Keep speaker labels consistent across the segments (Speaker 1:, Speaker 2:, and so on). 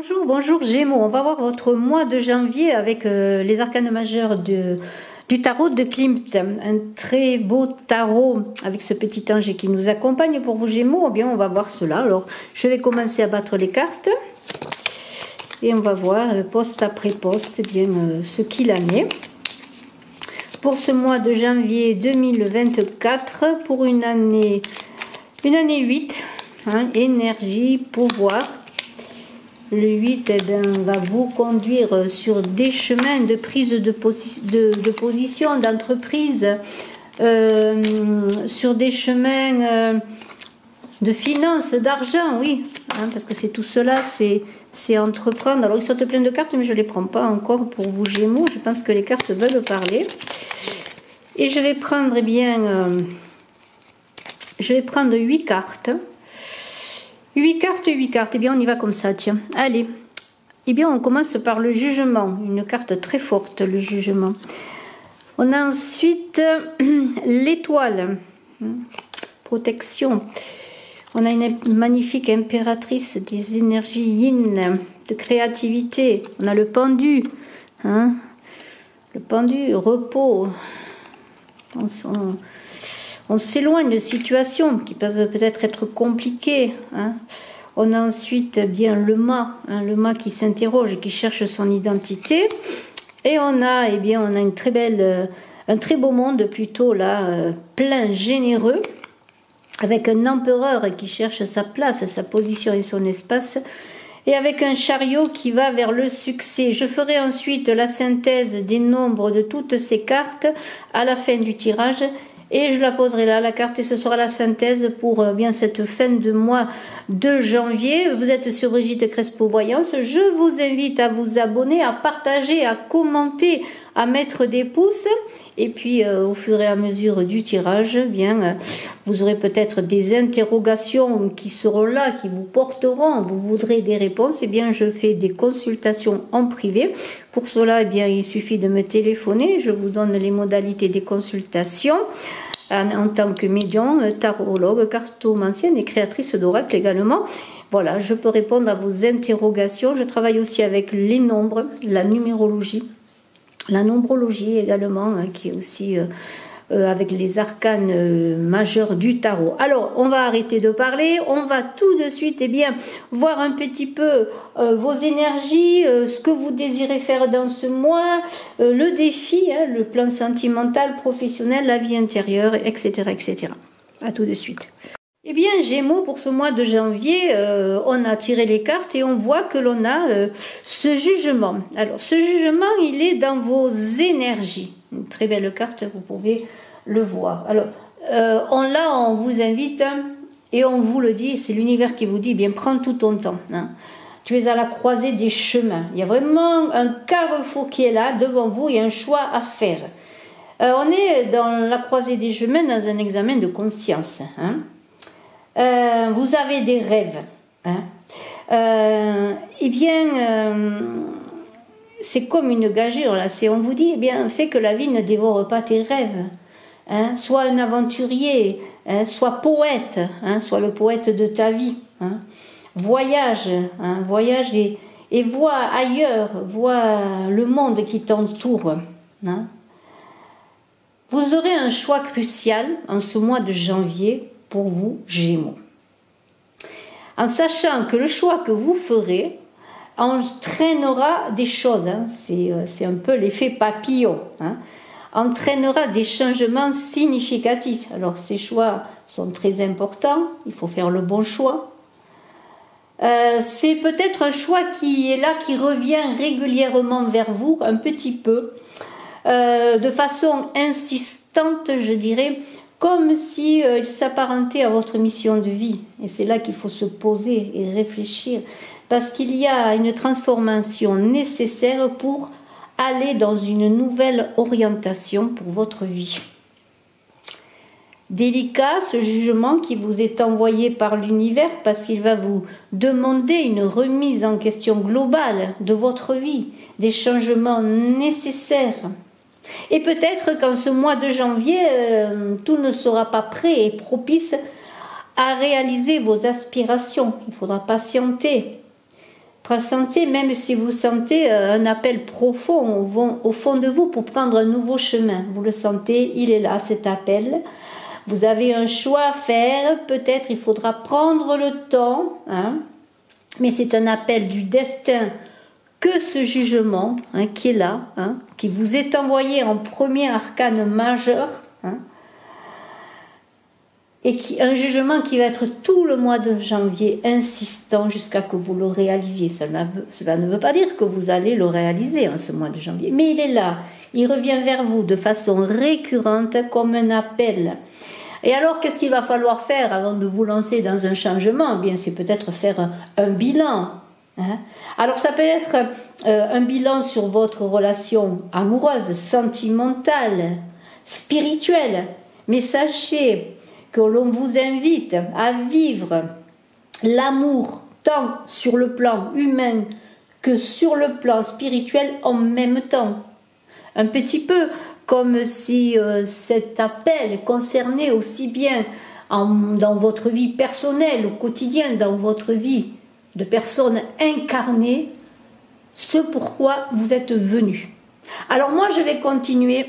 Speaker 1: Bonjour, bonjour Gémeaux, on va voir votre mois de janvier avec les arcanes majeurs du tarot de Klimt. Un très beau tarot avec ce petit ange qui nous accompagne pour vous Gémeaux. Eh bien, on va voir cela. Alors, je vais commencer à battre les cartes et on va voir poste après poste ce qu'il en est. Pour ce mois de janvier 2024, pour une année 8, énergie, pouvoir. Le 8 va vous conduire sur des chemins de prise de position, d'entreprise, sur des chemins de finances, d'argent, oui, parce que c'est tout cela, c'est entreprendre. Alors, ils sortent plein de cartes, mais je ne les prends pas encore pour vous Gémeaux. Je pense que les cartes veulent parler. Et je vais prendre, je vais prendre 8 cartes. 8 cartes. Eh bien, on y va comme ça, tiens. Allez. Eh bien, on commence par le jugement. Une carte très forte, le jugement. On a ensuite l'étoile. Protection. On a une magnifique impératrice des énergies yin, de créativité. On a le pendu. Le pendu, repos. On s'éloigne de situations qui peuvent peut-être être compliquées. On a ensuite le mât qui s'interroge et qui cherche son identité. Et on a, une très belle, un très beau monde plutôt là, plein, généreux, avec un empereur qui cherche sa place, sa position et son espace. Et avec un chariot qui va vers le succès. Je ferai ensuite la synthèse des nombres de toutes ces cartes à la fin du tirage. Et je la poserai là, la carte, et ce sera la synthèse pour cette fin de mois de janvier. Vous êtes sur Brigitte Crespo Voyance. Je vous invite à vous abonner, à partager, à commenter, à mettre des pouces. Et puis, au fur et à mesure du tirage, vous aurez peut-être des interrogations qui seront là, qui vous porteront. Vous voudrez des réponses. Je fais des consultations en privé. Pour cela, il suffit de me téléphoner. Je vous donne les modalités des consultations en tant que médium, tarologue, cartomancienne et créatrice d'oracle également. Voilà, je peux répondre à vos interrogations. Je travaille aussi avec les nombres, la numérologie. La nombrologie également, qui est aussi avec les arcanes majeurs du tarot. Alors, on va arrêter de parler, on va tout de suite voir un petit peu vos énergies, ce que vous désirez faire dans ce mois, le défi, le plan sentimental, professionnel, la vie intérieure, etc. etc. À tout de suite. Eh bien, Gémeaux, pour ce mois de janvier, on a tiré les cartes et on voit que l'on a ce jugement. Alors, ce jugement, il est dans vos énergies. Une très belle carte, vous pouvez le voir. Alors, on vous invite et on vous le dit, c'est l'univers qui vous dit, prends tout ton temps. Tu es à la croisée des chemins. Il y a vraiment un carrefour qui est là, devant vous, il y a un choix à faire. On est dans la croisée des chemins, dans un examen de conscience. Vous avez des rêves. C'est comme une gageure là. On vous dit, fais que la vie ne dévore pas tes rêves. Sois un aventurier, sois poète, sois le poète de ta vie. Voyage, voyage et vois ailleurs, vois le monde qui t'entoure. Vous aurez un choix crucial en ce mois de janvier pour vous, Gémeaux. En sachant que le choix que vous ferez entraînera des choses, c'est un peu l'effet papillon, entraînera des changements significatifs. Alors ces choix sont très importants, il faut faire le bon choix. C'est peut-être un choix qui est là, qui revient régulièrement vers vous, un petit peu, de façon insistante, je dirais, comme si il s'apparentait à votre mission de vie. Et c'est là qu'il faut se poser et réfléchir, parce qu'il y a une transformation nécessaire pour aller dans une nouvelle orientation pour votre vie. Délicat ce jugement qui vous est envoyé par l'univers, parce qu'il va vous demander une remise en question globale de votre vie, des changements nécessaires. Et peut-être qu'en ce mois de janvier, tout ne sera pas prêt et propice à réaliser vos aspirations. Il faudra patienter. Pressentez, même si vous sentez un appel profond au fond de vous pour prendre un nouveau chemin. Vous le sentez, il est là, cet appel. Vous avez un choix à faire, peut-être il faudra prendre le temps, hein, mais c'est un appel du destin que ce jugement hein, qui est là, hein, qui vous est envoyé en premier arcane majeur, hein, et un jugement qui va être tout le mois de janvier insistant jusqu'à que vous le réalisiez. Cela ne veut pas dire que vous allez le réaliser en ce mois de janvier, mais il est là, il revient vers vous de façon récurrente comme un appel. Et alors, qu'est-ce qu'il va falloir faire avant de vous lancer dans un changement? Eh bien, c'est peut-être faire un bilan. Hein. Alors, ça peut être un bilan sur votre relation amoureuse, sentimentale, spirituelle. Mais sachez que l'on vous invite à vivre l'amour tant sur le plan humain que sur le plan spirituel en même temps. Un petit peu comme si cet appel concernait aussi bien dans votre vie personnelle, au quotidien, dans votre vie de personne incarnée, ce pourquoi vous êtes venu. Alors moi, je vais continuer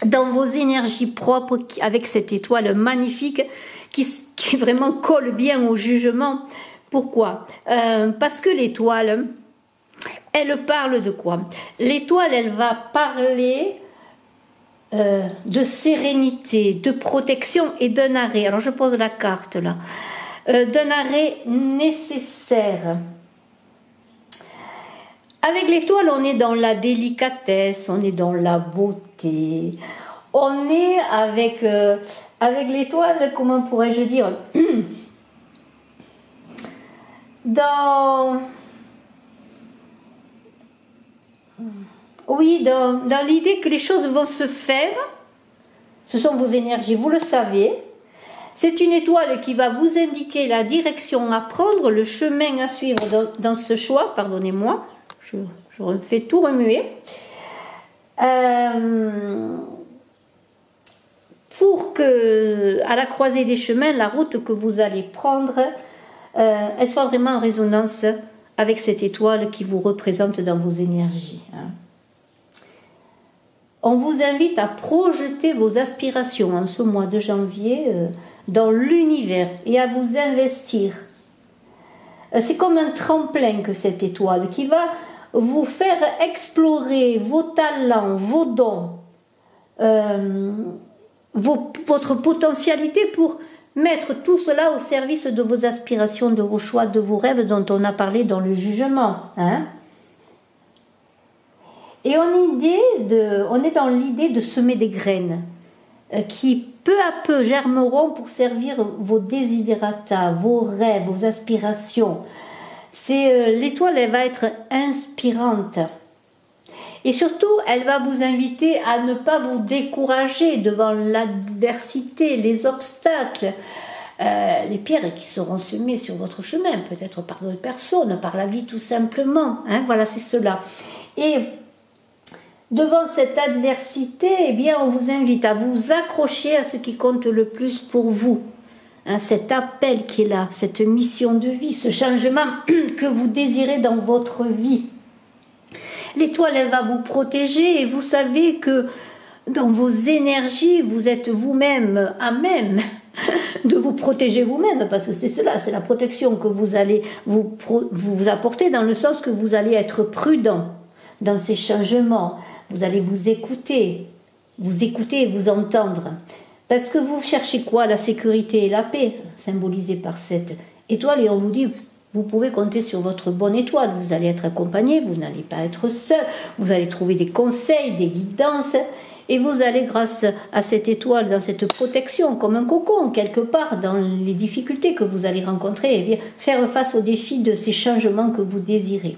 Speaker 1: dans vos énergies propres avec cette étoile magnifique qui vraiment colle bien au jugement. Pourquoi? Parce que l'étoile, elle parle de quoi? L'étoile, elle va parler de sérénité, de protection et d'un arrêt. Alors je pose la carte là. D'un arrêt nécessaire. Avec l'étoile, on est dans la délicatesse, on est dans la beauté. On est avec l'étoile, comment pourrais-je dire, dans l'idée que les choses vont se faire. Ce sont vos énergies, vous le savez. C'est une étoile qui va vous indiquer la direction à prendre, le chemin à suivre dans ce choix. Pardonnez-moi, je fais tout remuer. Pour que, à la croisée des chemins, la route que vous allez prendre, elle soit vraiment en résonance avec cette étoile qui vous représente dans vos énergies. Hein. On vous invite à projeter vos aspirations en ce mois de janvier dans l'univers et à vous investir. C'est comme un tremplin que cette étoile qui va vous faire explorer vos talents, vos dons, votre potentialité pour mettre tout cela au service de vos aspirations, de vos choix, de vos rêves dont on a parlé dans le jugement. Hein. Et on est dans l'idée de semer des graines qui peu à peu germeront pour servir vos desiderata, vos rêves, vos aspirations. L'étoile, elle va être inspirante. Et surtout, elle va vous inviter à ne pas vous décourager devant l'adversité, les obstacles, les pierres qui seront semées sur votre chemin, peut-être par d'autres personnes, par la vie tout simplement. Hein, voilà, c'est cela. Et devant cette adversité, eh bien, on vous invite à vous accrocher à ce qui compte le plus pour vous. Hein, cet appel qui est là, cette mission de vie, ce changement que vous désirez dans votre vie. L'étoile, elle va vous protéger et vous savez que dans vos énergies, vous êtes vous-même à même de vous protéger vous-même, parce que c'est cela, c'est la protection que vous allez vous apporter dans le sens que vous allez être prudent dans ces changements. Vous allez vous écouter et vous entendre. Parce que vous cherchez quoi? La sécurité et la paix, symbolisée par cette étoile. Et on vous dit, vous pouvez compter sur votre bonne étoile. Vous allez être accompagné, vous n'allez pas être seul. Vous allez trouver des conseils, des guidances. Et vous allez, grâce à cette étoile, dans cette protection, comme un cocon, quelque part, dans les difficultés que vous allez rencontrer, eh bien, faire face aux défis de ces changements que vous désirez.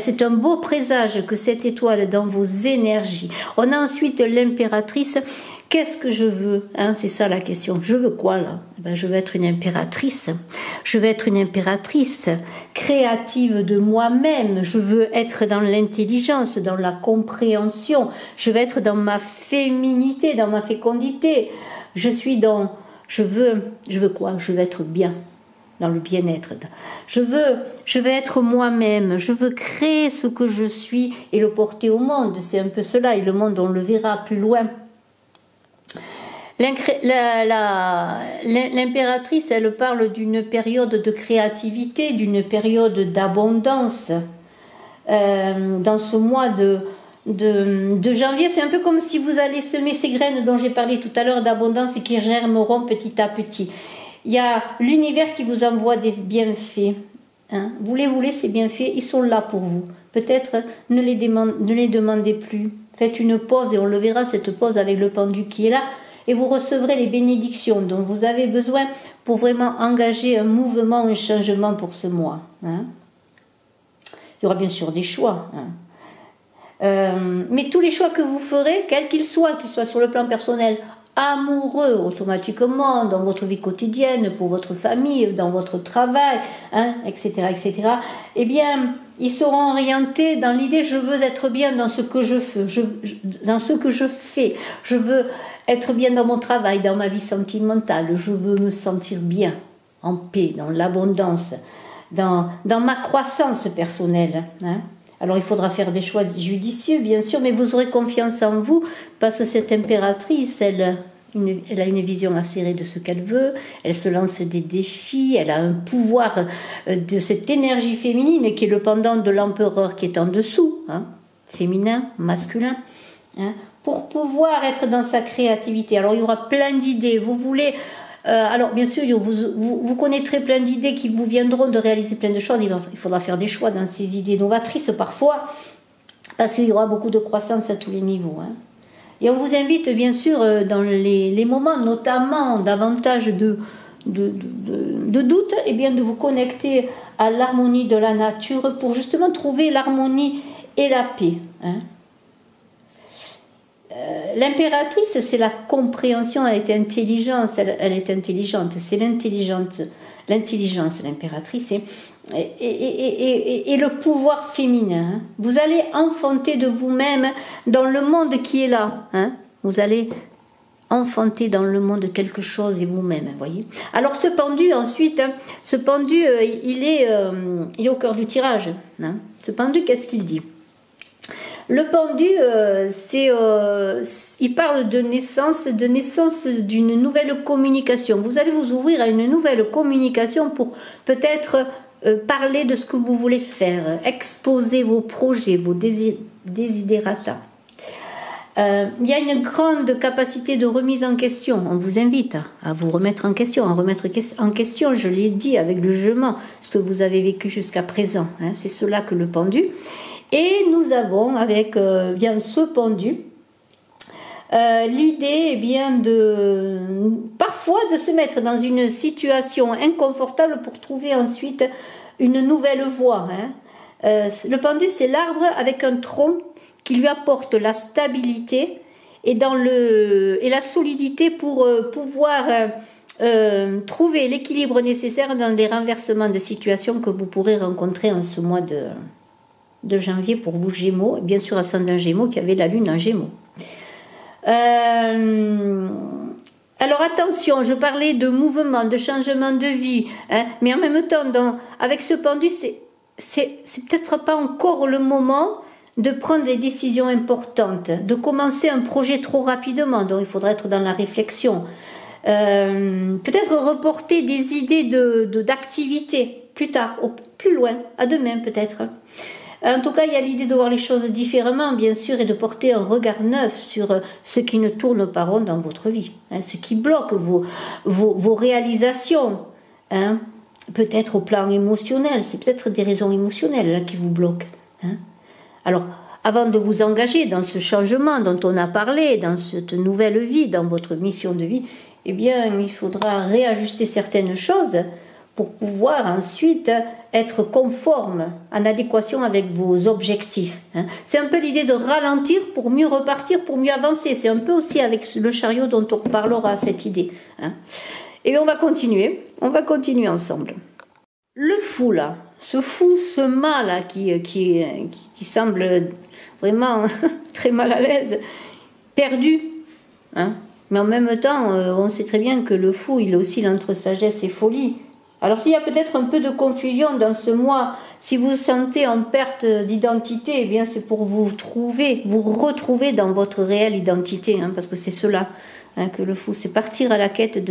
Speaker 1: C'est un beau présage que cette étoile dans vos énergies. On a ensuite l'impératrice. Qu'est-ce que je veux, hein, c'est ça la question. Je veux quoi là? Je veux être une impératrice. Je veux être une impératrice créative de moi-même. Je veux être dans l'intelligence, dans la compréhension. Je veux être dans ma féminité, dans ma fécondité. Je veux quoi? Je veux être bien. dans le bien-être. Je veux être moi-même, je veux créer ce que je suis et le porter au monde. C'est un peu cela, et le monde, on le verra plus loin. L'impératrice, elle parle d'une période de créativité, d'une période d'abondance. Dans ce mois de janvier, c'est un peu comme si vous allez semer ces graines dont j'ai parlé tout à l'heure d'abondance et qui germeront petit à petit. Il y a l'univers qui vous envoie des bienfaits. Hein. Vous les voulez, ces bienfaits, ils sont là pour vous. Peut-être ne les demandez plus. Faites une pause et on le verra, cette pause avec le pendu qui est là. Et vous recevrez les bénédictions dont vous avez besoin pour vraiment engager un mouvement, un changement pour ce mois. Hein. Il y aura bien sûr des choix. Hein. Mais tous les choix que vous ferez, quels qu'ils soient sur le plan personnel, amoureux automatiquement, dans votre vie quotidienne, pour votre famille, dans votre travail, hein, etc., eh bien, ils seront orientés dans l'idée je veux être bien dans ce que je fais, dans ce que je fais. Je veux être bien dans mon travail, dans ma vie sentimentale. Je veux me sentir bien, en paix, dans l'abondance, dans ma croissance personnelle. Hein. Alors il faudra faire des choix judicieux, bien sûr, mais vous aurez confiance en vous, parce que cette impératrice, elle a une vision acérée de ce qu'elle veut, elle se lance des défis, elle a un pouvoir de cette énergie féminine qui est le pendant de l'empereur qui est en dessous, hein, féminin, masculin, hein, pour pouvoir être dans sa créativité. Alors il y aura plein d'idées, vous voulez... alors bien sûr, vous connaîtrez plein d'idées qui vous viendront de réaliser plein de choses. Il faudra faire des choix dans ces idées novatrices parfois, parce qu'il y aura beaucoup de croissance à tous les niveaux. Hein. Et on vous invite bien sûr dans les moments, notamment davantage de doute, eh bien de vous connecter à l'harmonie de la nature pour justement trouver l'harmonie et la paix. Hein. L'impératrice, c'est la compréhension, elle est intelligente, c'est l'intelligence, l'impératrice, et le pouvoir féminin. Hein. Vous allez enfanter de vous-même dans le monde qui est là. Hein. Vous allez enfanter dans le monde quelque chose et vous-même, voyez. Alors ce pendu, ensuite, hein, il est au cœur du tirage. Hein. Ce pendu, qu'est-ce qu'il dit ? Le pendu, il parle de naissance d'une nouvelle communication. Vous allez vous ouvrir à une nouvelle communication pour peut-être parler de ce que vous voulez faire, exposer vos projets, vos desiderata. Il y a une grande capacité de remise en question. On vous invite à vous remettre en question, je l'ai dit avec le jugement, ce que vous avez vécu jusqu'à présent. Hein, c'est cela que le pendu. Et nous avons avec bien ce pendu l'idée bien parfois de se mettre dans une situation inconfortable pour trouver ensuite une nouvelle voie. Hein. Le pendu, c'est l'arbre avec un tronc qui lui apporte la stabilité et la solidité pour pouvoir trouver l'équilibre nécessaire dans les renversements de situation que vous pourrez rencontrer en ce mois de janvier pour vous Gémeaux, et bien sûr ascendant Gémeaux qui avait la lune en Gémeaux. Alors attention, je parlais de mouvement, de changement de vie, hein, mais en même temps, avec ce pendu, c'est peut-être pas encore le moment de prendre des décisions importantes, de commencer un projet trop rapidement, donc il faudra être dans la réflexion. Peut-être reporter des idées d'activité plus tard, plus loin, à demain peut-être. En tout cas, il y a l'idée de voir les choses différemment, bien sûr, et de porter un regard neuf sur ce qui ne tourne pas rond dans votre vie, hein, ce qui bloque vos réalisations, hein, peut-être au plan émotionnel, c'est peut-être des raisons émotionnelles là, qui vous bloquent. Hein. Alors, avant de vous engager dans ce changement dont on a parlé, dans cette nouvelle vie, dans votre mission de vie, eh bien, il faudra réajuster certaines choses pour pouvoir ensuite être conforme, en adéquation avec vos objectifs. Hein. C'est un peu l'idée de ralentir pour mieux repartir, pour mieux avancer. C'est un peu aussi avec le chariot dont on reparlera, cette idée. Hein. Et on va continuer ensemble. Le fou là, ce mât là qui semble vraiment très mal à l'aise, perdu, hein. Mais en même temps, on sait très bien que le fou, il oscille entre sagesse et folie. Alors s'il y a peut-être un peu de confusion dans ce mois, si vous vous sentez en perte d'identité, eh bien c'est pour vous retrouver dans votre réelle identité, hein, parce que c'est cela, hein, que le fou, c'est partir à la quête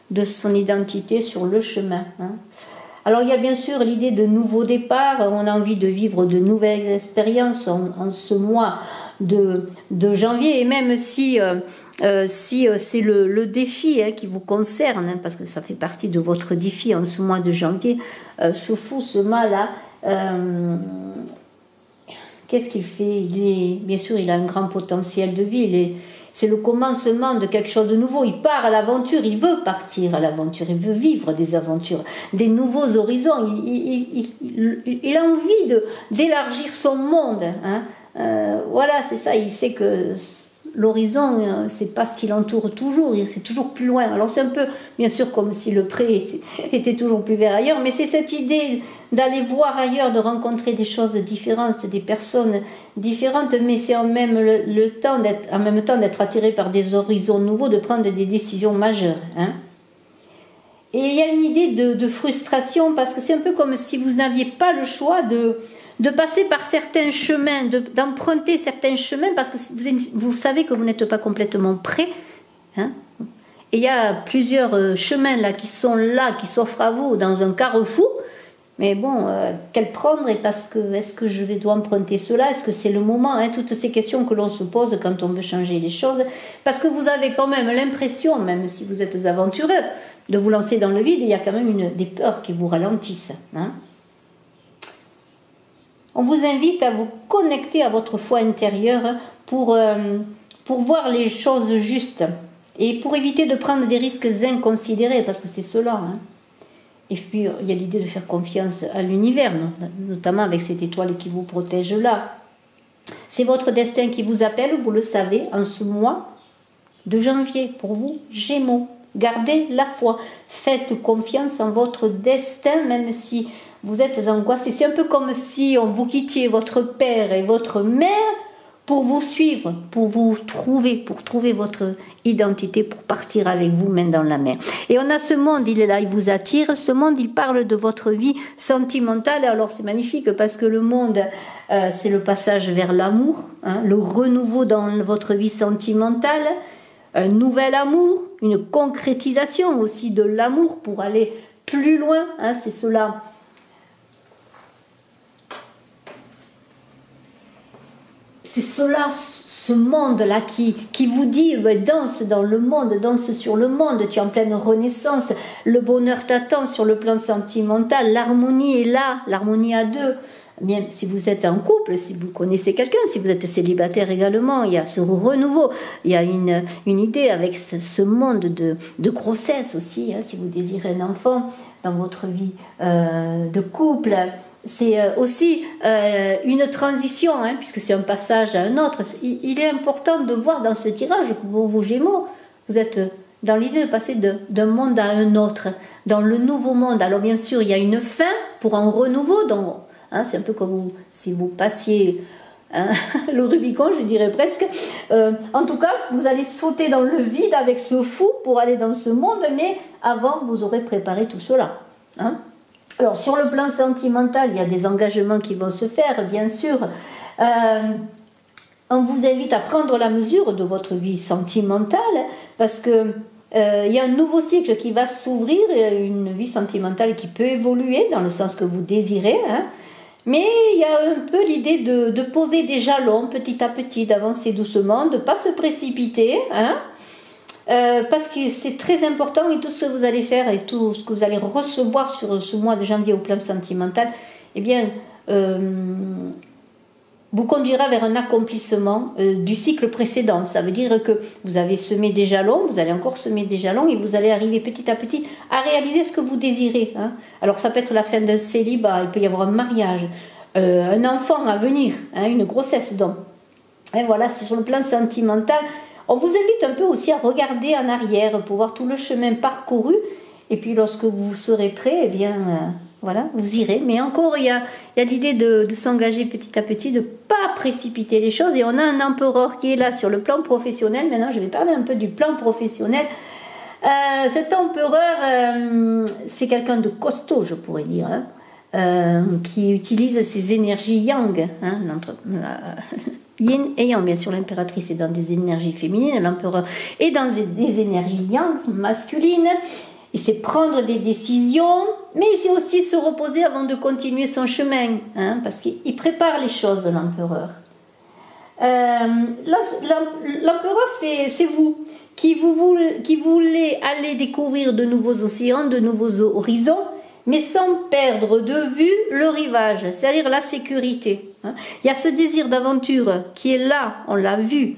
Speaker 1: de son identité sur le chemin. Hein. Alors il y a bien sûr l'idée de nouveaux départs, on a envie de vivre de nouvelles expériences en ce mois de janvier, et même si c'est le défi, hein, qui vous concerne, hein, parce que ça fait partie de votre défi en ce mois de janvier, ce fou, ce mât-là, qu'est-ce qu'il fait? Bien sûr, il a un grand potentiel de vie, c'est le commencement de quelque chose de nouveau. Il part à l'aventure, il veut partir à l'aventure, il veut vivre des aventures, des nouveaux horizons. Il a envie d'élargir son monde. Hein. Voilà, c'est ça. Il sait que l'horizon, c'est pas ce qui l'entoure toujours, c'est toujours plus loin. Alors c'est un peu, bien sûr, comme si le pré était toujours plus vert ailleurs, mais c'est cette idée d'aller voir ailleurs, de rencontrer des choses différentes, des personnes différentes, mais c'est en même temps d'être attiré par des horizons nouveaux, de prendre des décisions majeures. Hein. Et il y a une idée de frustration, parce que c'est un peu comme si vous n'aviez pas le choix de passer par certains chemins, d'emprunter certains chemins, parce que vous savez que vous n'êtes pas complètement prêt. Hein. Et il y a plusieurs chemins qui s'offrent à vous dans un carrefour. Mais bon, quel prendre, et est-ce que je dois emprunter cela? Est-ce que c'est le moment, hein? Toutes ces questions que l'on se pose quand on veut changer les choses. Parce que vous avez quand même l'impression, même si vous êtes aventureux, de vous lancer dans le vide, il y a quand même des peurs qui vous ralentissent. Hein. On vous invite à vous connecter à votre foi intérieure pour voir les choses justes et pour éviter de prendre des risques inconsidérés, parce que c'est cela. Hein. Et puis, il y a l'idée de faire confiance à l'univers, notamment avec cette étoile qui vous protège là. C'est votre destin qui vous appelle, vous le savez, en ce mois de janvier. Pour vous, Gémeaux, gardez la foi. Faites confiance en votre destin, même si vous êtes angoissé. C'est un peu comme si vous quittiez votre père et votre mère pour vous suivre, pour trouver votre identité, pour partir avec vous main dans la main. Et on a ce monde, il est là, il vous attire. Ce monde, il parle de votre vie sentimentale. Alors c'est magnifique parce que le monde, c'est le passage vers l'amour, hein, le renouveau dans votre vie sentimentale, un nouvel amour, une concrétisation aussi de l'amour pour aller plus loin. Hein, c'est cela. C'est cela, ce monde-là qui vous dit, danse dans le monde, danse sur le monde, tu es en pleine renaissance, le bonheur t'attend sur le plan sentimental, l'harmonie est là, l'harmonie à deux. Bien, si vous êtes en couple, si vous connaissez quelqu'un, si vous êtes célibataire également, il y a ce renouveau, il y a une idée avec ce monde de grossesse aussi, hein, si vous désirez un enfant dans votre vie de couple. C'est aussi une transition, hein, puisque c'est un passage à un autre. Il est important de voir dans ce tirage que vous Gémeaux, vous êtes dans l'idée de passer d'un monde à un autre, dans le nouveau monde. Alors bien sûr, il y a une fin pour un renouveau. Donc, hein, c'est un peu comme si vous passiez le Rubicon, je dirais presque. En tout cas, vous allez sauter dans le vide avec ce fou pour aller dans ce monde, mais avant, vous aurez préparé tout cela. Hein. Alors, sur le plan sentimental, il y a des engagements qui vont se faire, bien sûr. On vous invite à prendre la mesure de votre vie sentimentale, parce que il y a un nouveau cycle qui va s'ouvrir, une vie sentimentale qui peut évoluer dans le sens que vous désirez, hein. Mais il y a un peu l'idée de poser des jalons petit à petit, d'avancer doucement, de ne pas se précipiter, hein. Parce que c'est très important, et tout ce que vous allez faire et tout ce que vous allez recevoir sur ce mois de janvier au plan sentimental, eh bien, vous conduira vers un accomplissement du cycle précédent. Ça veut dire que vous avez semé des jalons, vous allez encore semer des jalons, et vous allez arriver petit à petit à réaliser ce que vous désirez. Hein. Alors ça peut être la fin d'un célibat, il peut y avoir un mariage, un enfant à venir, hein, une grossesse donc. Et voilà, c'est sur le plan sentimental. On vous invite un peu aussi à regarder en arrière pour voir tout le chemin parcouru, et puis lorsque vous serez prêt, eh bien, voilà, vous irez. Mais encore, il y a l'idée de s'engager petit à petit, de ne pas précipiter les choses. Et on a un empereur qui est là sur le plan professionnel. Maintenant, je vais parler un peu du plan professionnel. Cet empereur, c'est quelqu'un de costaud, je pourrais dire, hein, qui utilise ses énergies yang, hein, yin et yang. Bien sûr, l'impératrice est dans des énergies féminines, l'empereur est dans des énergies yang, masculines. Il sait prendre des décisions, mais il sait aussi se reposer avant de continuer son chemin, hein, parce qu'il prépare les choses, l'empereur. L'empereur, c'est vous qui voulez aller découvrir de nouveaux océans, de nouveaux horizons, mais sans perdre de vue le rivage, c'est-à-dire la sécurité. Il y a ce désir d'aventure qui est là, on l'a vu.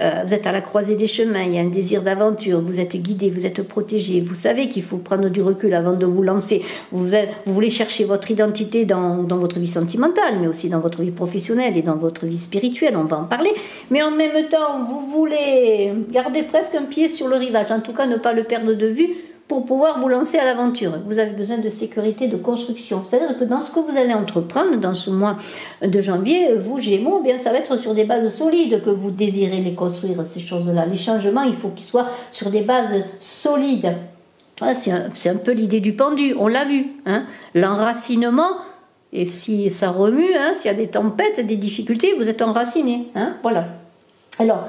Speaker 1: Vous êtes à la croisée des chemins, il y a un désir d'aventure, vous êtes guidé, vous êtes protégé, vous savez qu'il faut prendre du recul avant de vous lancer. Vous voulez chercher votre identité dans votre vie sentimentale, mais aussi dans votre vie professionnelle et dans votre vie spirituelle, on va en parler. Mais en même temps, vous voulez garder presque un pied sur le rivage, en tout cas ne pas le perdre de vue, pour pouvoir vous lancer à l'aventure. Vous avez besoin de sécurité, de construction. C'est-à-dire que dans ce que vous allez entreprendre, dans ce mois de janvier, vous, Gémeaux, bien, ça va être sur des bases solides que vous désirez les construire, ces choses-là. Les changements, il faut qu'ils soient sur des bases solides. Voilà, c'est un peu l'idée du pendu, on l'a vu. Hein. L'enracinement, et si ça remue, hein, s'il y a des tempêtes, des difficultés, vous êtes enraciné. Hein, voilà. Alors,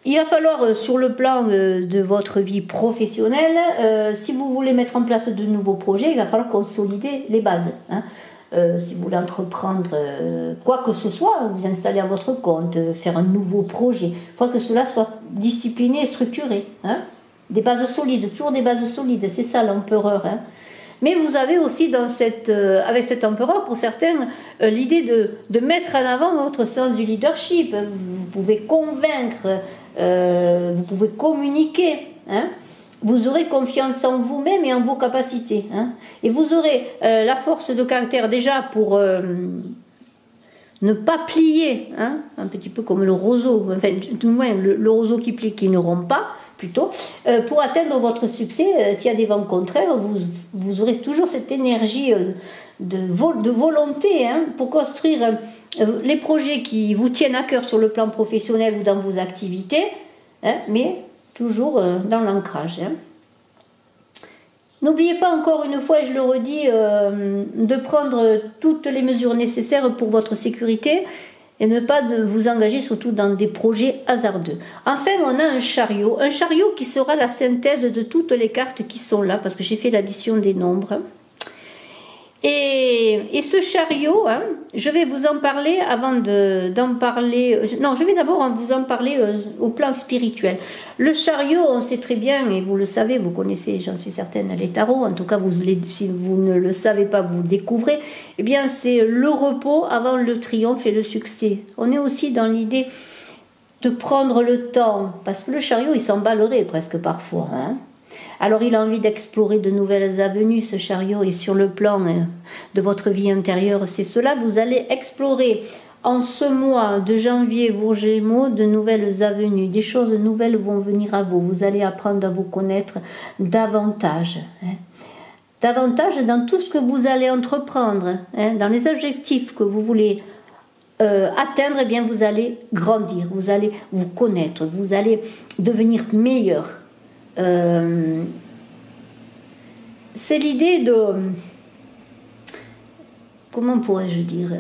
Speaker 1: il va falloir, sur le plan de votre vie professionnelle, si vous voulez mettre en place de nouveaux projets, il va falloir consolider les bases. Hein. Si vous voulez entreprendre quoi que ce soit, vous installer à votre compte, faire un nouveau projet, il faut que cela soit discipliné et structuré. Hein. Des bases solides, toujours des bases solides, c'est ça l'empereur. Hein. Mais vous avez aussi avec cet empereur, pour certains, l'idée de mettre en avant votre sens du leadership. Vous pouvez convaincre, vous pouvez communiquer. Hein. Vous aurez confiance en vous-même et en vos capacités. Hein. Et vous aurez la force de caractère déjà pour ne pas plier, hein, un petit peu comme le roseau, enfin, tout le moins le roseau qui plie, qui ne rompt pas, plutôt, pour atteindre votre succès. S'il y a des vents contraires, vous aurez toujours cette énergie de volonté, hein, pour construire les projets qui vous tiennent à cœur sur le plan professionnel ou dans vos activités, hein, mais toujours dans l'ancrage. Hein. N'oubliez pas encore une fois, et je le redis, de prendre toutes les mesures nécessaires pour votre sécurité et ne pas vous engager surtout dans des projets hasardeux. Enfin, on a un chariot qui sera la synthèse de toutes les cartes qui sont là, parce que j'ai fait l'addition des nombres. Et ce chariot, hein, je vais vous en parler avant d'en parler. Non, je vais d'abord vous en parler au plan spirituel. Le chariot, on sait très bien, et vous le savez, vous connaissez, j'en suis certaine, les tarots. En tout cas, si vous ne le savez pas, vous le découvrez. Eh bien, c'est le repos avant le triomphe et le succès. On est aussi dans l'idée de prendre le temps, parce que le chariot, il s'emballerait presque parfois, hein. Alors il a envie d'explorer de nouvelles avenues, ce chariot, et sur le plan de votre vie intérieure, c'est cela, vous allez explorer en ce mois de janvier, vos Gémeaux, de nouvelles avenues, des choses nouvelles vont venir à vous, vous allez apprendre à vous connaître davantage, hein. Davantage dans tout ce que vous allez entreprendre, hein, dans les objectifs que vous voulez atteindre, eh bien vous allez grandir, vous allez vous connaître, vous allez devenir meilleur. C'est l'idée de... Comment pourrais-je dire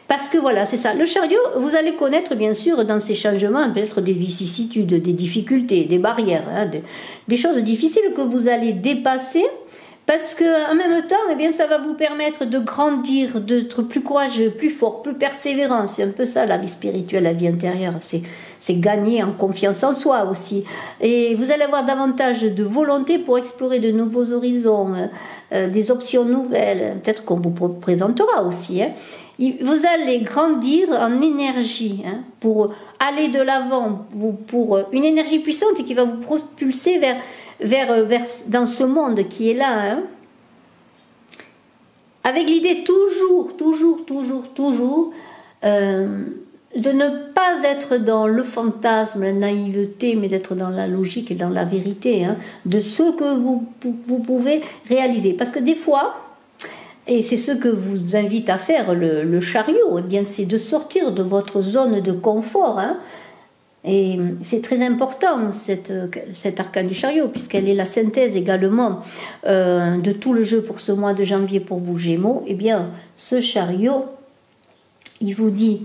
Speaker 1: parce que voilà, c'est ça. Le chariot, vous allez connaître bien sûr dans ces changements peut-être des vicissitudes, des difficultés, des barrières, hein, des choses difficiles que vous allez dépasser. Parce qu'en même temps, eh bien, ça va vous permettre de grandir, d'être plus courageux, plus fort, plus persévérant. C'est un peu ça la vie spirituelle, la vie intérieure. C'est gagner en confiance en soi aussi. Et vous allez avoir davantage de volonté pour explorer de nouveaux horizons, des options nouvelles, peut-être qu'on vous présentera aussi. Hein. Vous allez grandir en énergie, hein, pour aller de l'avant, pour une énergie puissante qui va vous propulser vers dans ce monde qui est là, hein, avec l'idée toujours de ne pas être dans le fantasme, la naïveté, mais d'être dans la logique et dans la vérité, hein, de ce que vous pouvez réaliser. Parce que des fois, et c'est ce que vous invite à faire le chariot, eh bien c'est de sortir de votre zone de confort, hein, Et c'est très important, cet arcane du chariot, puisqu'elle est la synthèse également de tout le jeu pour ce mois de janvier pour vous, Gémeaux. Eh bien, ce chariot, il vous dit,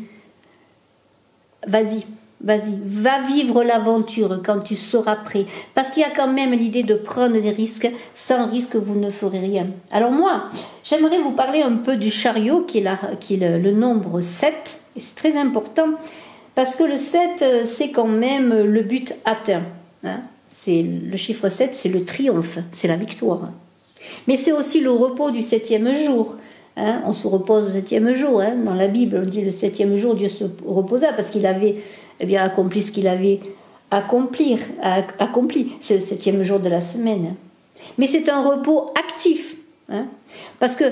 Speaker 1: vas-y, va vivre l'aventure quand tu seras prêt. Parce qu'il y a quand même l'idée de prendre des risques. Sans risque, vous ne ferez rien. Alors moi, j'aimerais vous parler un peu du chariot, qui est le nombre 7. Et c'est très important. Parce que le 7, c'est quand même le but atteint. Hein. Le chiffre 7, c'est le triomphe, c'est la victoire. Mais c'est aussi le repos du 7e jour. Hein. On se repose au 7e jour. Hein. Dans la Bible, on dit le 7e jour, Dieu se reposa parce qu'il avait accompli ce qu'il avait accompli. C'est le 7e jour de la semaine. Mais c'est un repos actif. Hein. Parce que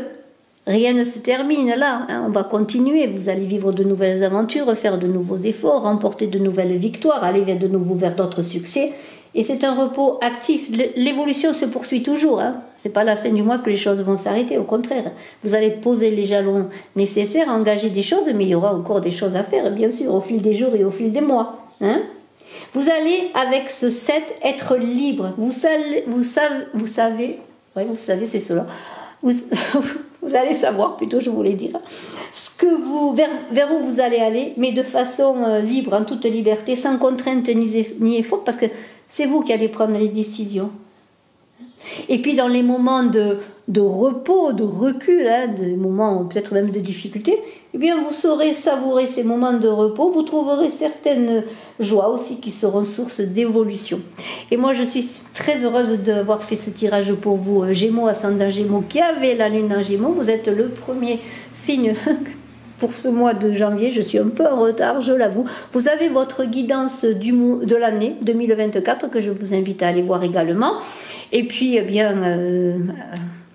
Speaker 1: rien ne se termine là, hein, on va continuer, vous allez vivre de nouvelles aventures, faire de nouveaux efforts, remporter de nouvelles victoires, aller de nouveau vers d'autres succès. Et c'est un repos actif. L'évolution se poursuit toujours. Hein. Ce n'est pas à la fin du mois que les choses vont s'arrêter, au contraire. Vous allez poser les jalons nécessaires, engager des choses, mais il y aura encore des choses à faire, bien sûr, au fil des jours et au fil des mois. Hein. Vous allez, avec ce 7, être libre. Vous savez, c'est cela. Vous allez savoir, plutôt je voulais dire, vers où vous allez aller, mais de façon libre, en toute liberté, sans contrainte ni effort, parce que c'est vous qui allez prendre les décisions. Et puis dans les moments de repos, de recul, hein, des moments peut-être même de difficulté, eh bien vous saurez savourer ces moments de repos, vous trouverez certaines joies aussi qui seront source d'évolution. Et moi je suis très heureuse d'avoir fait ce tirage pour vous, Gémeaux, ascendant Gémeaux, qui avez la lune en Gémeaux. Vous êtes le premier signe pour ce mois de janvier, je suis un peu en retard, je l'avoue. Vous avez votre guidance de l'année 2024 que je vous invite à aller voir également. Et puis, eh bien,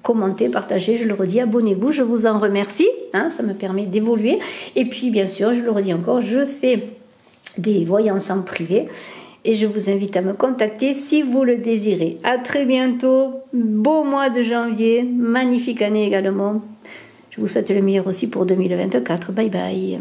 Speaker 1: commentez, partagez, je le redis, abonnez-vous, je vous en remercie, hein, ça me permet d'évoluer. Et puis, bien sûr, je le redis encore, je fais des voyances en privé et je vous invite à me contacter si vous le désirez. À très bientôt, beau mois de janvier, magnifique année également. Je vous souhaite le meilleur aussi pour 2024. Bye bye.